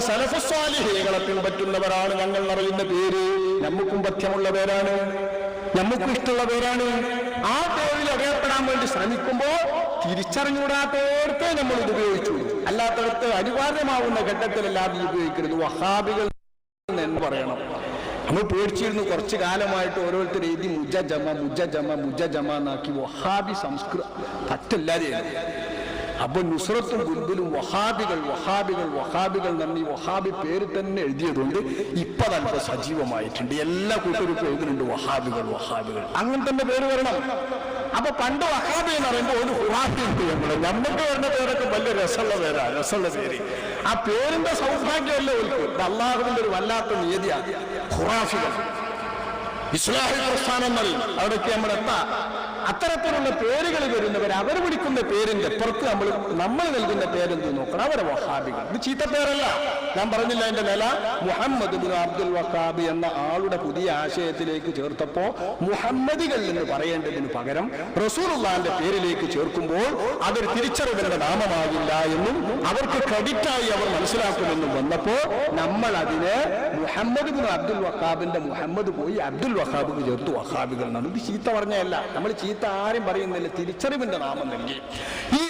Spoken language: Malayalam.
സലഫുസ് സ്വാലിഹീങ്ങളെ പിൻപറ്റുന്നവരാണ് ഞങ്ങൾ അറിയുന്ന പേര്. നമുക്കും പഥ്യമുള്ള പേരാണ്, നമുക്കും ഇഷ്ടമുള്ള പേരാണ്. ആ പേരിൽ അറിയപ്പെടാൻ വേണ്ടി ശ്രമിക്കുമ്പോൾ തിരിച്ചറിഞ്ഞുകൂടാത്തോടത്തെ നമ്മൾ ഇത് ഉപയോഗിച്ചു. അല്ലാത്തടത്ത് അനിവാര്യമാവുന്ന ഘട്ടത്തിലല്ലാതെ ഉപയോഗിക്കരുത്. വഹാബികൾ എന്ന് പറയണം. നമ്മൾ പേടിച്ചിരുന്നു കുറച്ചു കാലമായിട്ട് ഓരോരുത്തർ എഴുതി മുജജമ എന്നാക്കി. വഹാബി സംസ്കൃതം പറ്റില്ലാതെ. അപ്പൊ നുസ്രത്തും ബുൽബുലും വഹാബികൾ നന്ദി വഹാബി പേര് തന്നെ എഴുതിയതുകൊണ്ട് ഇപ്പൊ നല്ല സജീവമായിട്ടുണ്ട്. എല്ലാ കൂട്ടരും എഴുതുന്നുണ്ട് വഹാബികൾ. അങ്ങനെ തന്നെ പേര് വരണം. അപ്പൊ പണ്ട് വഹാബി എന്ന് പറയുമ്പോൾ ഒരു ഖുറാഫി ഉണ്ട്. നമ്മൾക്ക് വരുന്ന പേരൊക്കെ വലിയ രസമുള്ള പേര്. ആ പേരിന്റെ സൗഭാഗ്യമല്ലേ ഒൽക്ക്. അള്ളാഹുവിന്റെ ഒരു വല്ലാത്ത നിയതിയാണ് ഖുറാഫികൾ. ഇസ്ലാഹി പ്രസ്ഥാനങ്ങൾ അവിടേക്ക് നമ്മളെത്താ. അത്തരത്തിലുള്ള പേരുകൾ വരുന്നവർ അവർ വിളിക്കുന്ന പേരിന്റെ പുറത്ത് നമ്മൾ നൽകുന്ന പേരെന്ത് നോക്കണം. അവരെ വഹാബികൾ. ഇത് ചീത്ത പേരല്ല. ഞാൻ പറഞ്ഞില്ല അതിന്റെ നില. മുഹമ്മദ് ബിൻ അബ്ദുൽ വഹാബ് എന്ന ആളുടെ പുതിയ ആശയത്തിലേക്ക് ചേർത്തപ്പോ മുഹമ്മദികൾ എന്ന് പറയേണ്ടതിന് പകരം റസൂലുള്ളാഹിന്റെ പേരിലേക്ക് ചേർക്കുമ്പോൾ അതൊരു തിരിച്ചറിവിന്റെ നാമമാകില്ല എന്നും അവർക്ക് ക്രെഡിറ്റായി അവർ മനസ്സിലാക്കുമെന്നും വന്നപ്പോ നമ്മൾ അതിനെ മുഹമ്മദ് ബിൻ അബ്ദുൽ വഹാബിന്റെ മുഹമ്മദ് പോയി അബ്ദുൽ വഹാബിന് ചേർത്ത് വഹാബികൾ എന്നാണ്. ഇത് ചീത്ത പറഞ്ഞല്ല. നമ്മൾ ചീത്ത ആരും പറയുന്നില്ല. തിരിച്ചറിവിന്റെ നാമം നൽകി. ഈ